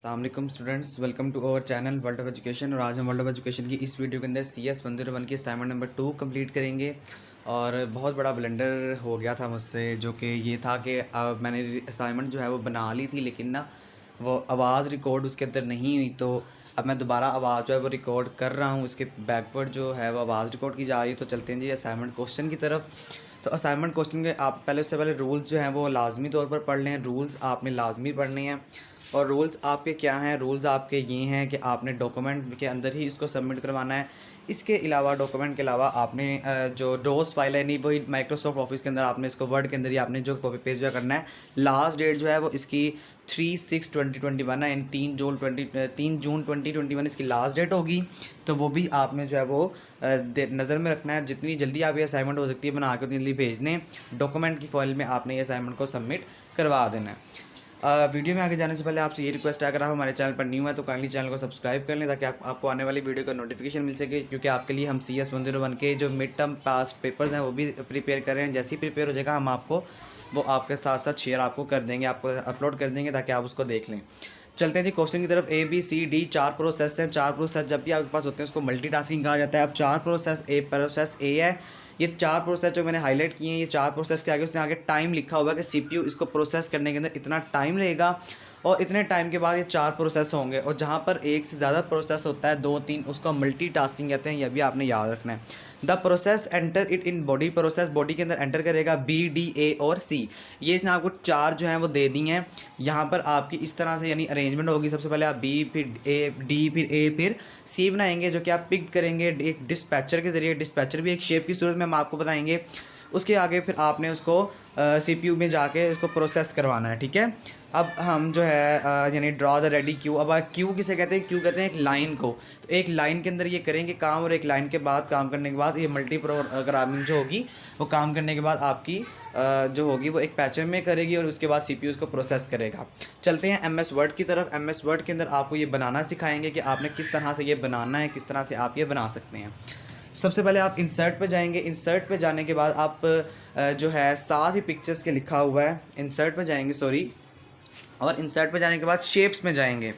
अस्सलाम students, welcome to our channel world of education. और आज हम वर्ल्ड ऑफ एजुकेशन की इस वीडियो के अंदर CS 101 की असाइनमेंट नंबर 2 कंप्लीट करेंगे। और बहुत बड़ा ब्लंडर हो गया था मुझसे, जो कि ये था कि मैंने असाइनमेंट जो है वो बना ली थी, लेकिन ना वो आवाज़ रिकॉर्ड उसके अंदर नहीं हुई। तो अब मैं दोबारा आवाज़ जो है वो रिकॉर्ड कर रहा हूँ, इसके बैकवर्ड जो है वो आवाज़ रिकॉर्ड की जा रही है। तो चलते हैं जी असाइनमेंट क्वेश्चन की तरफ। तो असाइनमेंट क्वेश्चन के आप पहले उससे पहले रूल्स जो हैं वो लाजमी तौर पर पढ़ लें। रूल्स आपने लाजमी पढ़ने हैं। और रूल्स आपके क्या हैं? रूल्स आपके ये हैं कि आपने डॉक्यूमेंट के अंदर ही इसको सबमिट करवाना है। इसके अलावा डॉक्यूमेंट के अलावा आपने जो डोस फाइल है, नहीं वही माइक्रोसॉफ्ट ऑफिस के अंदर आपने इसको वर्ड के अंदर ही आपने जो कॉपी पेस्ट जो करना है। लास्ट डेट जो है वो इसकी 3/6/2021 है, इन 3 जून 2021 इसकी लास्ट डेट होगी। तो वो भी आपने जो है वो नज़र में रखना है। जितनी जल्दी आप ये असाइनमेंट हो सकती है बना के उतनी जल्दी भेज दें। डॉक्यूमेंट की फाइल में आपने ये असाइनमेंट को सबमिट करवा देना है। वीडियो में आगे जाने से पहले आपसे ये रिक्वेस्ट है, अगर आप हमारे चैनल पर न्यू है तो काइंडली चैनल को सब्सक्राइब कर लें, ताकि आपको आने वाली वीडियो का नोटिफिकेशन मिल सके। क्योंकि आपके लिए हम CS 101 के जो मिड टर्म पास्ट पेपर्स हैं वो भी प्रिपेयर कर रहे हैं। जैसे ही प्रिपेयर हो जाएगा हम आपको वो आपके साथ साथ शेयर आपको कर देंगे, आपको अपलोड कर देंगे, ताकि आप उसको देख लें। चलते हैं जी क्वेश्चन की तरफ। ABCD 4 प्रोसेस हैं। 4 प्रोसेस जब भी आपके पास होते हैं उसको मल्टीटास्किंग कहा जाता है। अब 4 प्रोसेस A है। ये 4 प्रोसेस जो मैंने हाईलाइट किए हैं, ये 4 प्रोसेस के आगे उसने आगे टाइम लिखा हुआ है कि CPU इसको प्रोसेस करने के अंदर इतना टाइम लगेगा, और इतने टाइम के बाद ये 4 प्रोसेस होंगे। और जहाँ पर एक से ज़्यादा प्रोसेस होता है, 2-3, उसको मल्टीटास्किंग कहते हैं। यह भी आपने याद रखना है। The process enter it in body. Process body के अंदर एंटर करेगा B, D, A और C। ये इसने आपको 4 जो हैं वो दे दी हैं। यहाँ पर आपकी इस तरह से यानी अरेंजमेंट होगी। सबसे पहले आप B, फिर A, D, फिर A, फिर C बनाएंगे, जो कि आप पिक करेंगे एक डिस्पैचर के ज़रिए। डिस्पैचर भी एक शेप की सूरत में हम आपको बताएंगे। उसके आगे फिर आपने उसको CPU में जाके उसको प्रोसेस करवाना है। ठीक है। अब हम जो है यानी ड्रॉ द रेडी क्यू। अब क्यू किसे कहते हैं? क्यू कहते हैं एक लाइन को। तो एक लाइन के अंदर ये करेंगे काम, और एक लाइन के बाद काम करने के बाद ये मल्टी प्रोग्रामिंग जो होगी वो काम करने के बाद आपकी जो होगी वो एक पैचर में करेगी, और उसके बाद CPU उसको प्रोसेस करेगा। चलते हैं MS वर्ड की तरफ। MS वर्ड के अंदर आपको ये बनाना सिखाएंगे कि आपने किस तरह से ये बनाना है, किस तरह से आप ये बना सकते हैं। सबसे पहले आप इंसर्ट पे जाएंगे। इंसर्ट पे जाने के बाद आप जो है साथ ही पिक्चर्स के लिखा हुआ है, इंसर्ट पे जाएंगे, सॉरी। और इंसर्ट पे जाने के बाद शेप्स में जाएंगे।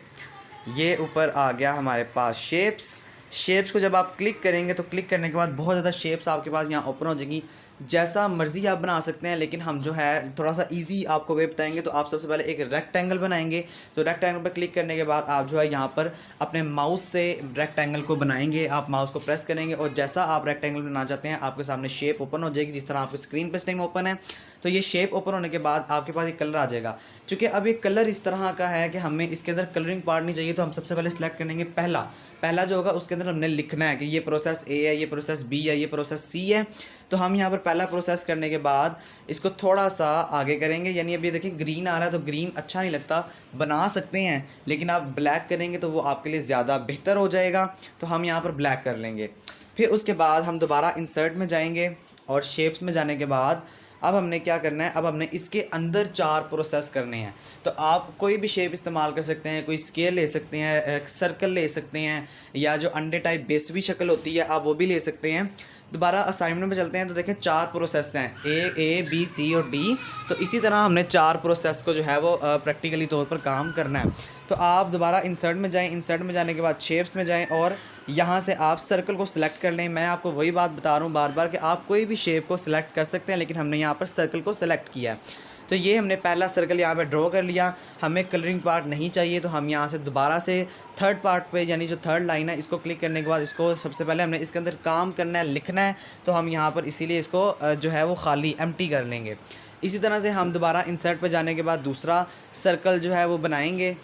ये ऊपर आ गया हमारे पास शेप्स। शेप्स को जब आप क्लिक करेंगे तो क्लिक करने के बाद बहुत ज़्यादा शेप्स आपके पास यहाँ ओपन हो जाएंगी। जैसा मर्ज़ी आप बना सकते हैं, लेकिन हम जो है थोड़ा सा इजी आपको वे बताएंगे। तो आप सबसे पहले एक रेक्टेंगल बनाएंगे। तो रेक्टेंगल पर क्लिक करने के बाद आप जो है यहाँ पर अपने माउस से रेक्टेंगल को बनाएंगे। आप माउस को प्रेस करेंगे और जैसा आप रेक्टेंगल बनाना चाहते हैं आपके सामने शेप ओपन हो जाएगी, जिस तरह आपकी स्क्रीन पर इस टाइम ओपन है। तो ये शेप ओपन होने के बाद आपके पास एक कलर आ जाएगा। चूँकि अब ये कलर इस तरह का है कि हमें इसके अंदर कलरिंग पार्ट नहीं चाहिए, तो हम सबसे पहले सेलेक्ट करेंगे पहला जो होगा उसके अंदर हमने लिखना है कि ये प्रोसेस A है, ये प्रोसेस B है, ये प्रोसेस C है। तो हम यहाँ पर पहला प्रोसेस करने के बाद इसको थोड़ा सा आगे करेंगे। यानी अभी देखिए ग्रीन आ रहा है, तो ग्रीन अच्छा नहीं लगता, बना सकते हैं, लेकिन आप ब्लैक करेंगे तो वो आपके लिए ज़्यादा बेहतर हो जाएगा। तो हम यहाँ पर ब्लैक कर लेंगे। फिर उसके बाद हम दोबारा इंसर्ट में जाएंगे, और शेप्स में जाने के बाद अब हमने क्या करना है, अब हमने इसके अंदर 4 प्रोसेस करने हैं। तो आप कोई भी शेप इस्तेमाल कर सकते हैं, कोई स्केल ले सकते हैं, सर्कल ले सकते हैं, या जो अंडे टाइप बेसवी शक्ल होती है आप वो भी ले सकते हैं। दोबारा असाइनमेंट में चलते हैं। तो देखें 4 प्रोसेस हैं, A, B, C और D। तो इसी तरह हमने 4 प्रोसेस को जो है वो प्रैक्टिकली तौर पर काम करना है। तो आप दोबारा इंसर्ट में जाएं। इंसर्ट में जाने के बाद शेप्स में जाएं, और यहाँ से आप सर्कल को सिलेक्ट कर लें। मैं आपको वही बात बता रहा हूँ बार बार कि आप कोई भी शेप को सिलेक्ट कर सकते हैं, लेकिन हमने यहाँ पर सर्कल को सिलेक्ट किया है। तो ये हमने पहला सर्कल यहाँ पे ड्रॉ कर लिया। हमें कलरिंग पार्ट नहीं चाहिए, तो हम यहाँ से दोबारा से थर्ड पार्ट पे, यानी जो थर्ड लाइन है, इसको क्लिक करने के बाद इसको सबसे पहले हमने इसके अंदर काम करना है, लिखना है। तो हम यहाँ पर इसीलिए इसको जो है वो खाली एम्प्टी कर लेंगे। इसी तरह से हम दोबारा इंसर्ट पे जाने के बाद दूसरा सर्कल जो है वो बनाएंगे।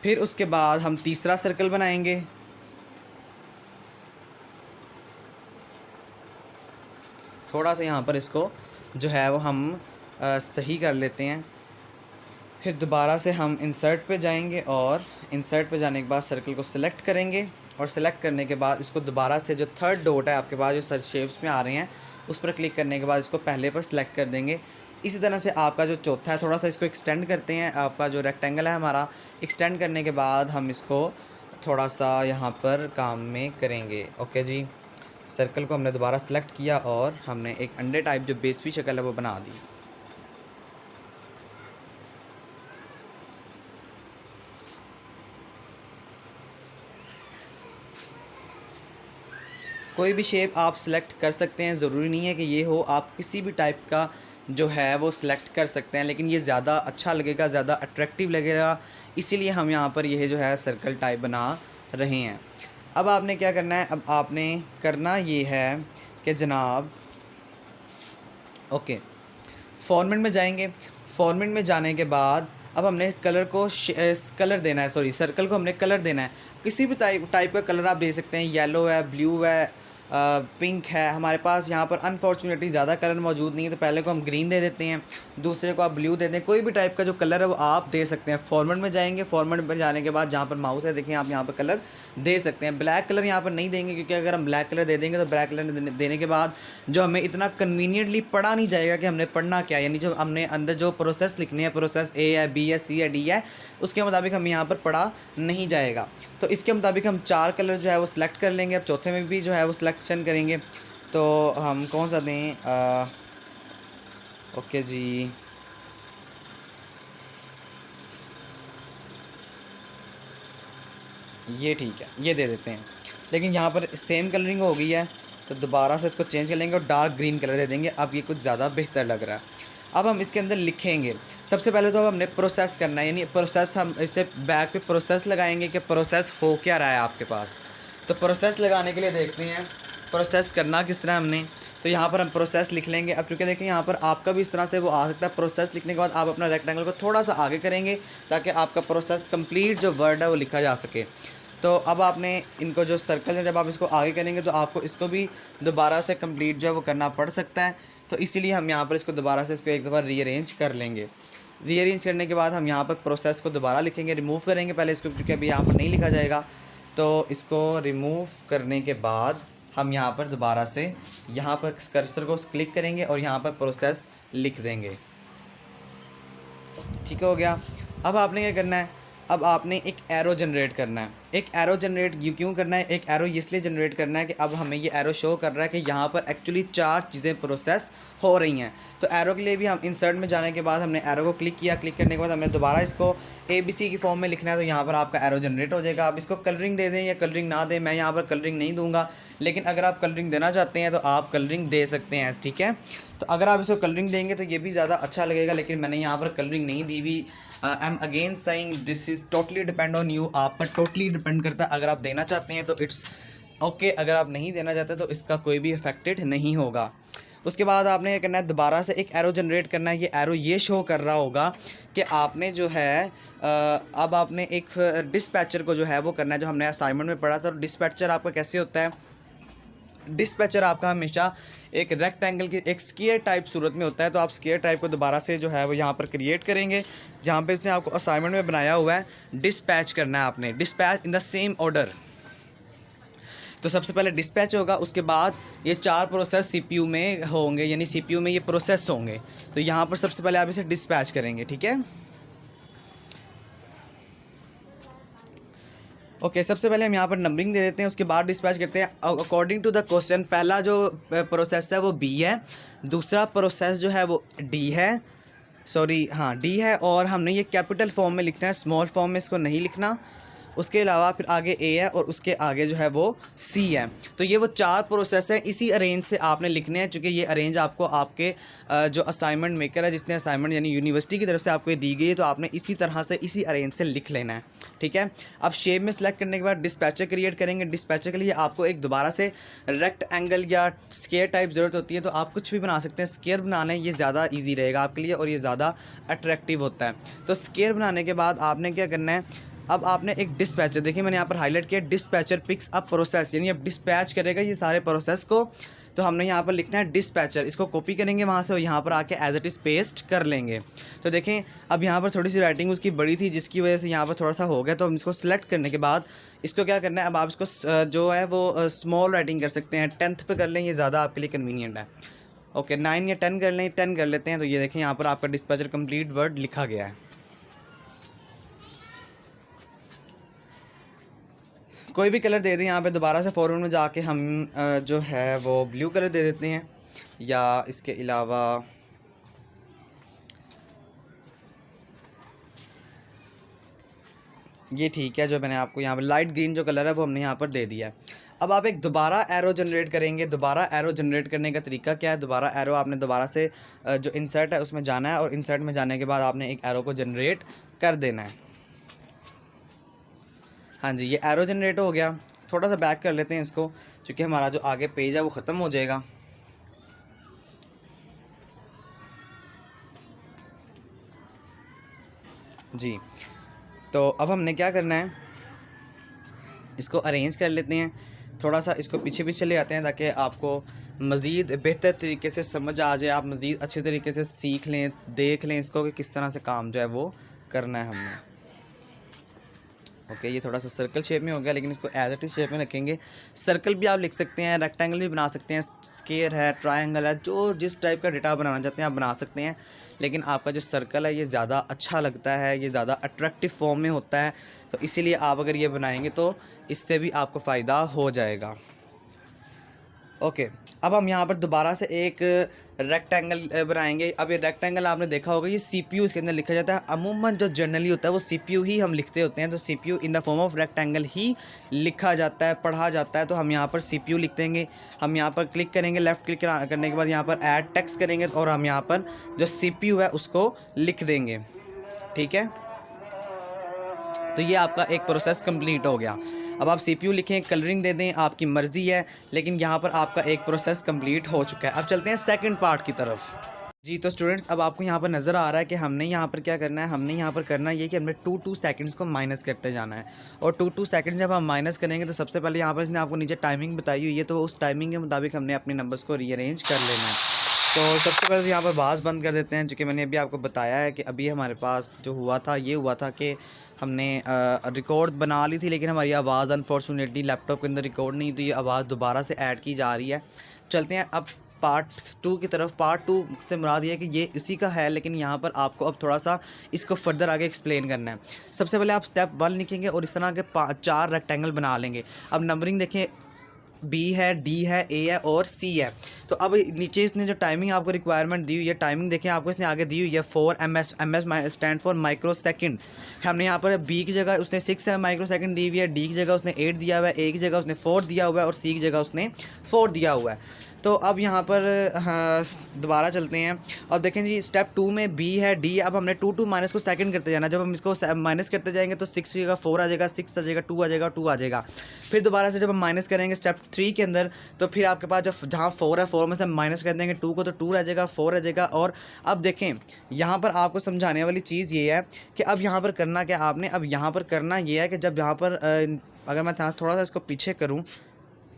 फिर उसके बाद हम तीसरा सर्कल बनाएंगे। थोड़ा सा यहाँ पर इसको जो है वो हम सही कर लेते हैं। फिर दोबारा से हम इंसर्ट पे जाएंगे, और इंसर्ट पे जाने के बाद सर्कल को सिलेक्ट करेंगे, और सिलेक्ट करने के बाद इसको दोबारा से जो थर्ड डॉट है आपके पास जो सर शेप्स में आ रहे हैं उस पर क्लिक करने के बाद इसको पहले पर सिलेक्ट कर देंगे। इसी तरह से आपका जो चौथा है, थोड़ा सा इसको एक्सटेंड करते हैं। आपका जो रेक्टेंगल है हमारा, एक्सटेंड करने के बाद हम इसको थोड़ा सा यहाँ पर काम में करेंगे। ओके जी, सर्कल को हमने दोबारा सेलेक्ट किया और हमने एक अंडे टाइप जो बेसवी शक्ल है वो बना दी। कोई भी शेप आप सिलेक्ट कर सकते हैं, ज़रूरी नहीं है कि ये हो, आप किसी भी टाइप का जो है वो सिलेक्ट कर सकते हैं, लेकिन ये ज़्यादा अच्छा लगेगा, ज़्यादा अट्रैक्टिव लगेगा, इसीलिए हम यहाँ पर यह जो है सर्कल टाइप बना रहे हैं। अब आपने क्या करना है, अब आपने करना ये है कि जनाब ओके फॉर्मेट में जाएंगे। फॉर्मेट में जाने के बाद अब हमने कलर को कलर देना है, सॉरी सर्कल को हमने कलर देना है। किसी भी टाइप का कलर आप दे सकते हैं, येलो है, ब्लू है, पिंक है। हमारे पास यहाँ पर अनफॉर्चुनेटली ज़्यादा कलर मौजूद नहीं है, तो पहले को हम ग्रीन दे देते हैं, दूसरे को आप ब्लू दे दें। कोई भी टाइप का जो कलर है वो आप दे सकते हैं। फॉर्मेट में जाएंगे, फॉर्मेट में जाने के बाद जहाँ पर माउस है देखें, आप यहाँ पर कलर दे सकते हैं। ब्लैक कलर यहाँ पर नहीं देंगे, क्योंकि अगर हम ब्लैक कलर दे देंगे तो ब्लैक कलर देने के बाद जो हमें इतना कन्वीनियंटली पढ़ा नहीं जाएगा कि हमने पढ़ना क्या, यानी जो हमने अंदर जो प्रोसेस लिखनी है, प्रोसेस ए है, बी है, सी है, डी है, उसके मुताबिक हम यहाँ पर पढ़ा नहीं जाएगा। तो इसके मुताबिक हम 4 कलर जो है वो सिलेक्ट कर लेंगे। अब चौथे में भी जो है वो सिलेक्शन करेंगे, तो हम कौन सा दें, ओके जी, ये ठीक है, ये दे देते हैं। लेकिन यहाँ पर सेम कलरिंग हो गई है, तो दोबारा से इसको चेंज कर लेंगे और डार्क ग्रीन कलर दे देंगे। अब ये कुछ ज़्यादा बेहतर लग रहा है। अब हम इसके अंदर लिखेंगे। सबसे पहले तो अब हमने प्रोसेस करना है, यानी प्रोसेस हम इससे बैक पे प्रोसेस लगाएंगे कि प्रोसेस हो क्या रहा है आपके पास। तो प्रोसेस लगाने के लिए देखते हैं प्रोसेस करना किस तरह हमने। तो यहाँ पर हम प्रोसेस लिख लेंगे। अब चूँकि देखें यहाँ पर आपका भी इस तरह से वो आ सकता है। प्रोसेस लिखने के बाद आप अपना रेक्टेंगल को थोड़ा सा आगे करेंगे ताकि आपका प्रोसेस कंप्लीट जो वर्ड है वो लिखा जा सके। तो अब आपने इनको जो सर्कल है, जब आप इसको आगे करेंगे तो आपको इसको भी दोबारा से कंप्लीट जो है वो करना पड़ सकता है। तो इसीलिए हम यहाँ पर इसको दोबारा से इसको एक दफ़ा रीअरेंज कर लेंगे। रीअरेंज करने के बाद हम यहाँ पर प्रोसेस को दोबारा लिखेंगे, रिमूव करेंगे पहले इसको, क्योंकि अभी यहाँ पर नहीं लिखा जाएगा। तो इसको रिमूव करने के बाद हम यहाँ पर दोबारा से यहाँ पर कर्सर को क्लिक करेंगे और यहाँ पर प्रोसेस लिख देंगे। ठीक हो गया। अब आपने क्या करना है, अब आपने एक एरो जनरेट करना है। एक एरो जनरेट क्यों करना है, एक एरो इसलिए जनरेट करना है कि अब हमें ये एरो शो कर रहा है कि यहाँ पर एक्चुअली 4 चीज़ें प्रोसेस हो रही हैं। तो एरो के लिए भी हम इंसर्ट में जाने के बाद हमने एरो को क्लिक किया। क्लिक करने के बाद हमने दोबारा इसको ABC की फॉर्म में लिखना है, तो यहाँ पर आपका एरो जनरेट हो जाएगा। आप इसको कलरिंग दे दें या कलरिंग ना दें, मैं यहाँ पर कलरिंग नहीं दूँगा, लेकिन अगर आप कलरिंग देना चाहते हैं तो आप कलरिंग दे सकते हैं। ठीक है, तो अगर आप इसको कलरिंग देंगे तो ये भी ज़्यादा अच्छा लगेगा, लेकिन मैंने यहाँ पर कलरिंग नहीं दी हुई। I am again saying this is totally depend on you, आप पर टोटली डिपेंड करता है। अगर आप देना चाहते हैं तो इट्स ओके, अगर आप नहीं देना चाहते तो इसका कोई भी इफेक्टेड नहीं होगा। उसके बाद आपने ये करना है, दोबारा से एक एरो जनरेट करना है। ये एरो ये शो कर रहा होगा कि आपने जो है अब आपने एक डिस्पैचर को जो है वो करना है, जो हमने असाइनमेंट में पढ़ा था। डिस्पैचर आपका कैसे होता है, डिस्पैचर आपका हमेशा एक रेक्टेंगल की एक स्क्वायर टाइप सूरत में होता है। तो आप स्क्वायर टाइप को दोबारा से जो है वो यहाँ पर क्रिएट करेंगे, जहाँ पे इसने आपको असाइनमेंट में बनाया हुआ है डिस्पैच करना है आपने, dispatch in the same order. तो सबसे पहले डिस्पैच होगा, उसके बाद ये 4 प्रोसेस CPU में होंगे, यानी CPU में ये प्रोसेस होंगे। तो यहाँ पर सबसे पहले आप इसे डिस्पैच करेंगे। ठीक है, ओके सबसे पहले हम यहाँ पर नंबरिंग दे देते हैं, उसके बाद डिस्पैच करते हैं अकॉर्डिंग टू द क्वेश्चन। पहला जो प्रोसेस है वो B है, दूसरा प्रोसेस जो है वो D है, सॉरी हाँ D है, और हमने ये कैपिटल फॉर्म में लिखना है, स्मॉल फॉर्म में इसको नहीं लिखना। उसके अलावा फिर आगे A है और उसके आगे जो है वो C है। तो ये वो 4 प्रोसेस हैं, इसी अरेंज से आपने लिखने हैं, चूँकि ये अरेंज आपको आपके जो असाइनमेंट मेकर है, जिसने असाइनमेंट यानी यूनिवर्सिटी की तरफ से आपको ये दी गई है, तो आपने इसी तरह से इसी अरेंज से लिख लेना है। ठीक है, अब शेप में सेलेक्ट करने के बाद डिस्पैचर क्रिएट करेंगे। डिस्पैचर के लिए आपको एक दोबारा से रेक्ट एंगल या स्क्वायर टाइप ज़रूरत होती है, तो आप कुछ भी बना सकते हैं। स्क्वायर बनाना है, ये ज़्यादा ईजी रहेगा आपके लिए और ये ज़्यादा अट्रैक्टिव होता है। तो स्क्वायर बनाने के बाद आपने क्या करना है, अब आपने एक डिस्पैचर, देखिए मैंने यहाँ पर हाईलाइट किया, डिस्पैचर पिक्स अप प्रोसेस, यानी अब डिस्पैच करेगा ये सारे प्रोसेस को। तो हमने यहाँ पर लिखना है डिस्पैचर, इसको कॉपी करेंगे वहाँ से और यहाँ पर आके एज इट इज़ पेस्ट कर लेंगे। तो देखें अब यहाँ पर थोड़ी सी राइटिंग उसकी बड़ी थी, जिसकी वजह से यहाँ पर थोड़ा सा हो गया। तो हम इसको सेलेक्ट करने के बाद इसको क्या करना है, अब आप इसको जो है वो स्मॉल राइटिंग कर सकते हैं, 10th पे कर लें, ये ज़्यादा आपके लिए कन्वीनियंट है। ओके 9 या 10 कर लें, 10 कर लेते हैं। तो ये देखें यहाँ पर आपका डिस्पैचर कंप्लीट वर्ड लिखा गया है। कोई भी कलर दे दें यहाँ पे, दोबारा से फॉर्मेट में जाके हम जो है वो ब्लू कलर दे देते हैं, या इसके अलावा ये ठीक है, जो मैंने आपको यहाँ पर लाइट ग्रीन जो कलर है वो हमने यहाँ पर दे दिया है। अब आप एक दोबारा एरो जनरेट करेंगे। दोबारा एरो जनरेट करने का तरीका क्या है? दोबारा एरो आपने दोबारा से जो इंसर्ट है उसमें जाना है और इंसर्ट में जाने के बाद आपने एक एरो को जनरेट कर देना है। हाँ जी, ये एरो जनरेट हो गया। थोड़ा सा बैक कर लेते हैं इसको, क्योंकि हमारा जो आगे पेज है वो ख़त्म हो जाएगा। जी, तो अब हमने क्या करना है, इसको अरेंज कर लेते हैं। थोड़ा सा इसको पीछे पीछे ले आते हैं ताकि आपको मज़ीद बेहतर तरीके से समझ आ जाए, आप मज़ीद अच्छे तरीके से सीख लें, देख लें इसको कि किस तरह से काम जो है वो करना है हमने। ओके, ये थोड़ा सा सर्कल शेप में हो गया, लेकिन इसको एज इट इज़ शेप में रखेंगे। सर्कल भी आप लिख सकते हैं, रेक्टेंगल भी बना सकते हैं, स्क्वायर है, ट्रायंगल है, जो जिस टाइप का डेटा बनाना चाहते हैं आप बना सकते हैं। लेकिन आपका जो सर्कल है ये ज़्यादा अच्छा लगता है, ये ज़्यादा अट्रैक्टिव फॉर्म में होता है, तो इसीलिए आप अगर ये बनाएंगे तो इससे भी आपको फ़ायदा हो जाएगा। ओके, अब हम यहाँ पर दोबारा से एक रेक्टेंगल बनाएंगे। अब ये रेक्टेंगल आपने देखा होगा, ये सीपीयू इसके अंदर लिखा जाता है। अमूमन जो जनरली होता है वो सीपीयू ही हम लिखते होते हैं, तो CPU in the form of rectangle ही लिखा जाता है, पढ़ा जाता है। तो हम यहाँ पर सीपीयू लिख देंगे। हम यहाँ पर क्लिक करेंगे, लेफ़्ट क्लिक करने के बाद यहाँ पर ऐड टेक्स्ट करेंगे और हम यहाँ पर जो सीपीयू है उसको लिख देंगे। ठीक है, तो ये आपका एक प्रोसेस कंप्लीट हो गया। अब आप सीपीयू लिखें, कलरिंग दे दें, आपकी मर्ज़ी है, लेकिन यहाँ पर आपका एक प्रोसेस कंप्लीट हो चुका है। अब चलते हैं सेकंड पार्ट की तरफ। जी, तो स्टूडेंट्स अब आपको यहाँ पर नज़र आ रहा है कि हमने यहाँ पर क्या करना है। हमने यहाँ पर करना ये कि हमने 2 सेकंड्स को माइनस करते जाना है, और 2 सेकंड्स जब हम माइनस करेंगे तो सबसे पहले यहाँ पर इसने आपको नीचे टाइमिंग बताई हुई है, तो उस टाइमिंग के मुताबिक हमने अपने नंबर्स को रीअरेंज कर लेना है। तो सबसे पहले तो यहाँ पर आवाज़ बंद कर देते हैं, जो कि मैंने अभी आपको बताया है कि अभी हमारे पास जो हुआ था ये हुआ था कि हमने रिकॉर्ड बना ली थी, लेकिन हमारी आवाज़ अनफॉर्चुनेटली लैपटॉप के अंदर रिकॉर्ड नहीं, तो ये आवाज़ दोबारा से ऐड की जा रही है। चलते हैं अब पार्ट 2 की तरफ। पार्ट 2 से मुराद ये है कि ये उसी का है, लेकिन यहाँ पर आपको अब थोड़ा सा इसको फर्दर आगे एक्सप्लेन करना है। सबसे पहले आप स्टेप 1 लिखेंगे और इस तरह के 4 रेक्टेंगल बना लेंगे। अब नंबरिंग देखें, बी है, डी है, ए है और सी है। तो अब नीचे इसने जो टाइमिंग आपको रिक्वायरमेंट दी हुई है, टाइमिंग देखें आपको इसने आगे दी हुई है 4 ms। ms stand for micro second. हमने यहाँ पर बी की जगह उसने 6 माइक्रो सेकंड दी हुई है, डी की जगह उसने 8 दिया हुआ है, ए की जगह उसने 4 दिया हुआ है और सी की जगह उसने 4 दिया हुआ है। तो अब यहाँ पर दोबारा चलते हैं। अब देखें जी, स्टेप 2 में बी है, डी है। अब हमने 2 माइनस को सेकंड करते जाना। जब हम इसको माइनस करते जाएंगे तो 6 की जगह 4 आ जाएगा, 6 आ जाएगा, 2 आ जाएगा, 2 आ जाएगा। फिर दोबारा से जब हम माइनस करेंगे स्टेप 3 के अंदर, तो फिर आपके पास जब जहाँ 4 है, 4 में से हम माइनस कर देंगे 2 को, तो 2 रह जाएगा, 4 रह जाएगा। और अब देखें यहाँ पर आपको समझाने वाली चीज़ ये है कि अब यहाँ पर करना क्या आपने। अब यहाँ पर करना ये है कि जब यहाँ पर अगर मैं थोड़ा सा इसको पीछे करूँ,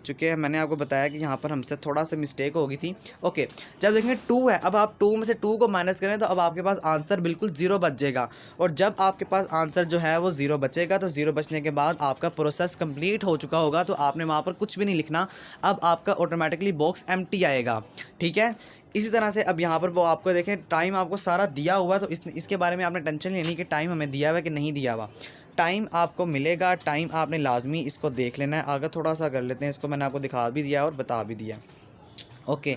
चूँकि मैंने आपको बताया कि यहाँ पर हमसे थोड़ा सा मिस्टेक हो गई थी। ओके, जब देखेंगे 2 है, अब आप 2 में से 2 को माइनस करें तो अब आपके पास आंसर बिल्कुल 0 बच जाएगा। और जब आपके पास आंसर जो है वो 0 बचेगा, तो 0 बचने के बाद आपका प्रोसेस कंप्लीट हो चुका होगा, तो आपने वहाँ पर कुछ भी नहीं लिखना। अब आपका ऑटोमेटिकली बॉक्स एम्प्टी आएगा। ठीक है, इसी तरह से अब यहाँ पर वो आपको देखें टाइम आपको सारा दिया हुआ है, तो इसके बारे में आपने टेंशन लेनी कि टाइम हमें दिया हुआ है कि नहीं दिया हुआ। टाइम आपको मिलेगा, टाइम आपने लाजमी इसको देख लेना है। आगे थोड़ा सा कर लेते हैं इसको, मैंने आपको दिखा भी दिया और बता भी दिया। ओके,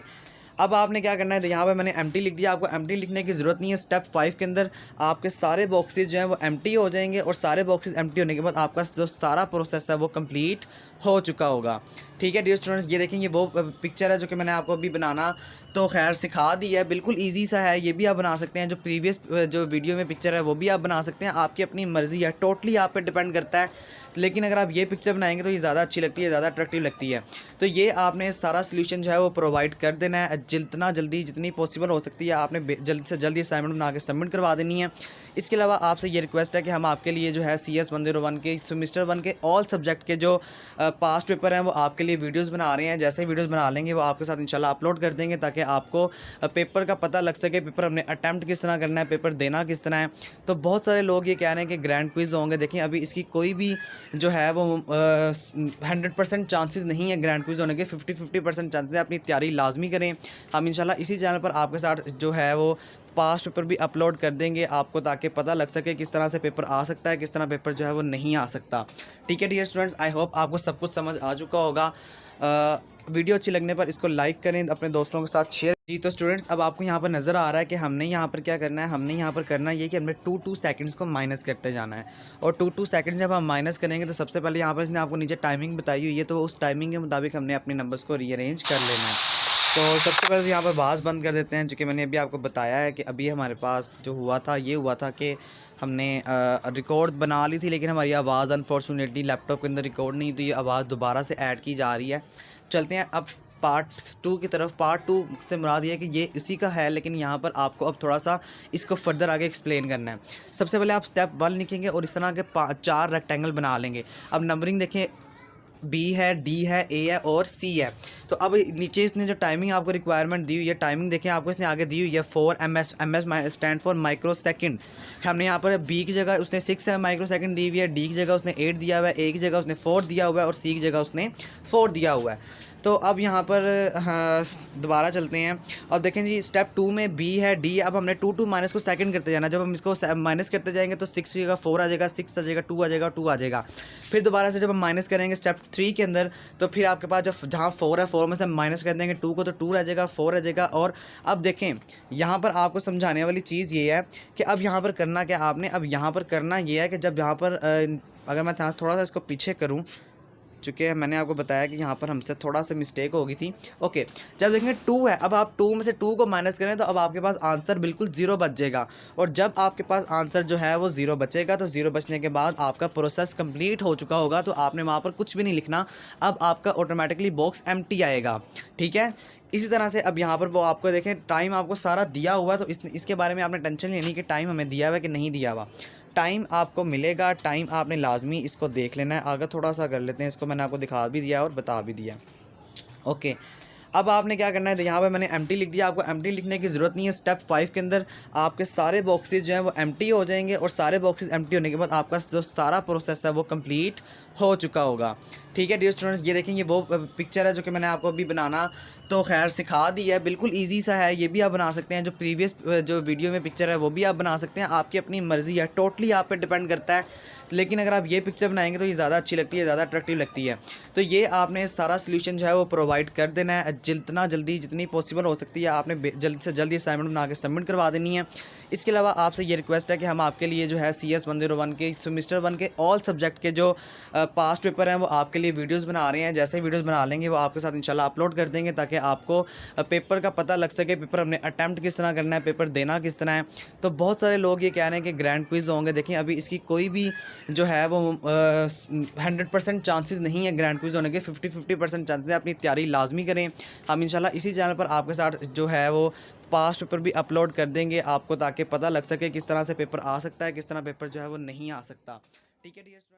अब आपने क्या करना है, तो यहाँ पे मैंने एम्प्टी लिख दिया। आपको एम्प्टी लिखने की ज़रूरत नहीं है। स्टेप 5 के अंदर आपके सारे बॉक्सेस जो हैं वो एम्प्टी हो जाएंगे, और सारे बॉक्सेस एम्प्टी होने के बाद आपका जो सारा प्रोसेस है वो कंप्लीट हो चुका होगा। ठीक है डियर स्टूडेंट्स, ये देखें, ये वो पिक्चर है जो कि मैंने आपको अभी बनाना तो खैर सिखा दी है। बिल्कुल ईजी सा है, ये भी आप बना सकते हैं। जो प्रीवियस जो वीडियो में पिक्चर है वो भी आप बना सकते हैं। आपकी अपनी मर्ज़ी है, टोटली आप पे डिपेंड करता है। लेकिन अगर आप ये पिक्चर बनाएंगे तो ये ज़्यादा अच्छी लगती है, ज़्यादा अट्रैक्टिव लगती है। तो ये आपने सारा सोल्यूशन जो है वो प्रोवाइड कर देना है। जितना जल्दी जितनी पॉसिबल हो सकती है आपने जल्दी से जल्दी असाइनमेंट बना के सबमिट करवा देनी है। इसके अलावा आपसे ये रिक्वेस्ट है कि हम आपके लिए जो है CS 101 के सेमेस्टर 1 के ऑल सब्जेक्ट के जो पास्ट पेपर हैं वो आपके लिए वीडियोस बना रहे हैं। जैसे ही वीडियोस बना लेंगे वो आपके साथ इंशाल्लाह अपलोड कर देंगे, ताकि आपको पेपर का पता लग सके, पेपर हमने अटैम्प्ट किस तरह करना है, पेपर देना किस तरह है। तो बहुत सारे लोग ये कह रहे हैं कि ग्रैंड क्विज़ होंगे। देखिए, अभी इसकी कोई भी जो है वो 100% चांसेस नहीं है ग्रैंड क्विज़ होने के। 50-50% चांसेस है। अपनी तैयारी लाजमी करें। हम इंशाल्लाह इसी चैनल पर आपके साथ जो है वो पास्ट पेपर भी अपलोड कर देंगे आपको, ताकि पता लग सके किस तरह से पेपर आ सकता है, किस तरह पेपर जो है वो नहीं आ सकता। ठीक है डियर स्टूडेंट्स, आई होप आपको सब कुछ समझ आ चुका होगा। वीडियो अच्छी लगने पर इसको लाइक करें, अपने दोस्तों के साथ शेयर जी, तो स्टूडेंट्स अब आपको यहाँ पर नज़र आ रहा है कि हमने यहाँ पर क्या करना है, हमने यहाँ पर करना ये कि हमने 2 सेकंड्स को माइनस करते जाना है। और 2 सेकंड्स जब हम माइनस करेंगे तो सबसे पहले यहाँ पर इसने आपको नीचे टाइमिंग बताई हुई है, तो उस टाइमिंग के मुताबिक हमने अपने नंबर्स को रीअरेंज कर लेना है। तो सबसे पहले तो यहाँ पर आवाज़ बंद कर देते हैं, चूँकि मैंने अभी आपको बताया है कि अभी हमारे पास जो हुआ था ये हुआ था कि हमने रिकॉर्ड बना ली थी, लेकिन हमारी आवाज़ अनफॉर्चुनेटली लैपटॉप के अंदर रिकॉर्ड नहीं, तो ये आवाज़ दोबारा से ऐड की जा रही है। चलते हैं अब पार्ट 2 की तरफ। पार्ट 2 से मुराद ये है कि ये इसी का है, लेकिन यहाँ पर आपको अब थोड़ा सा इसको फर्दर आगे एक्सप्लेन करना है। सबसे पहले आप स्टेप 1 लिखेंगे और इस तरह के 4 रेक्टेंगल बना लेंगे। अब नंबरिंग देखें, बी है, डी है, ए है और सी है। तो अब नीचे इसने जो टाइमिंग आपको रिक्वायरमेंट दी हुई है, टाइमिंग देखें आपको इसने आगे दी हुई है 4 ms। Stand for micro second. हमने यहाँ पर बी की जगह उसने 6 माइक्रो सेकंड दी हुई है, डी की जगह उसने 8 दिया हुआ है, ए की जगह उसने 4 दिया हुआ है और सी की जगह उसने 4 दिया हुआ है। तो अब यहाँ पर हाँ, दोबारा चलते हैं। अब देखें जी, स्टेप 2 में बी है, डी है। अब हमने 2 माइनस को सेकंड करते जाना। जब हम इसको माइनस करते जाएंगे तो 6 की जगह 4 आ जाएगा, 6 आ जाएगा, 2 आ जाएगा, 2 आ जाएगा। फिर दोबारा से जब हम माइनस करेंगे स्टेप 3 के अंदर, तो फिर आपके पास जब जहाँ 4 है, 4 में से हम माइनस कर देंगे 2 को, तो 2 रह जाएगा, 4 रह जाएगा। और अब देखें यहाँ पर आपको समझाने वाली चीज़ ये है कि अब यहाँ पर करना क्या आपने, अब यहाँ पर करना ये है कि जब यहाँ पर अगर मैं थोड़ा सा इसको पीछे करूँ, चूँकि मैंने आपको बताया कि यहाँ पर हमसे थोड़ा सा मिस्टेक हो गई थी। ओके, जब देखेंगे 2 है, अब आप 2 में से 2 को माइनस करें तो अब आपके पास आंसर बिल्कुल 0 बच जाएगा। और जब आपके पास आंसर जो है वो 0 बचेगा, तो 0 बचने के बाद आपका प्रोसेस कंप्लीट हो चुका होगा, तो आपने वहाँ पर कुछ भी नहीं लिखना। अब आपका ऑटोमेटिकली बॉक्स एम्प्टी आएगा। ठीक है, इसी तरह से अब यहाँ पर वो आपको देखें टाइम आपको सारा दिया हुआ है, तो इसके बारे में आपने टेंशन नहीं लेनी कि टाइम हमें दिया हुआ है कि नहीं दिया हुआ। टाइम आपको मिलेगा, टाइम आपने लाजमी इसको देख लेना है। आगे थोड़ा सा कर लेते हैं इसको, मैंने आपको दिखा भी दिया और बता भी दिया। ओके, अब आपने क्या करना है, यहाँ पे मैंने एम्प्टी लिख दिया। आपको एम्प्टी लिखने की ज़रूरत नहीं है। स्टेप 5 के अंदर आपके सारे बॉक्सेस जो हैं वो एम्प्टी हो जाएंगे, और सारे बॉक्सेस एम्प्टी होने के बाद आपका जो सारा प्रोसेस है वो कंप्लीट हो चुका होगा। ठीक है डियर स्टूडेंट्स, ये देखें, ये वो पिक्चर है जो कि मैंने आपको अभी बनाना तो खैर सिखा दी है। बिल्कुल ईजी सा है, ये भी आप बना सकते हैं। जो प्रीवियस जो वीडियो में पिक्चर है वो भी आप बना सकते हैं। आपकी अपनी मर्ज़ी है, टोटली आप पे डिपेंड करता है। लेकिन अगर आप ये पिक्चर बनाएंगे तो ये ज़्यादा अच्छी लगती है, ज़्यादा अट्रैक्टिव लगती है। तो ये आपने सारा सॉल्यूशन जो है वो प्रोवाइड कर देना है। जितना जल्दी जितनी पॉसिबल हो सकती है आपने जल्दी से जल्दी असाइनमेंट बना के सबमिट करवा देनी है। इसके अलावा आपसे ये रिक्वेस्ट है कि हम आपके लिए जो है CS 101 के सेमेस्टर 1 के ऑल सब्जेक्ट के जो पास्ट पेपर हैं वो आपके लिए वीडियोस बना रहे हैं। जैसे ही वीडियोस बना लेंगे वो आपके साथ इंशाल्लाह अपलोड कर देंगे, ताकि आपको पेपर का पता लग सके, पेपर हमने अटैम्प्ट किस तरह करना है, पेपर देना किस तरह है। तो बहुत सारे लोग ये कह रहे हैं कि ग्रैंड क्विज़ होंगे। देखिए, अभी इसकी कोई भी जो है वो 100% चांसेस नहीं है ग्रैंड क्विज़ होने के। 50-50% चांसेस है। अपनी तैयारी लाजमी करें। हम इंशाल्लाह इसी चैनल पर आपके साथ जो है वो पास्ट पेपर भी अपलोड कर देंगे आपको, ताकि पता लग सके किस तरह से पेपर आ सकता है, किस तरह पेपर जो है वो नहीं आ सकता। ठीक है डियर स्टूडेंट।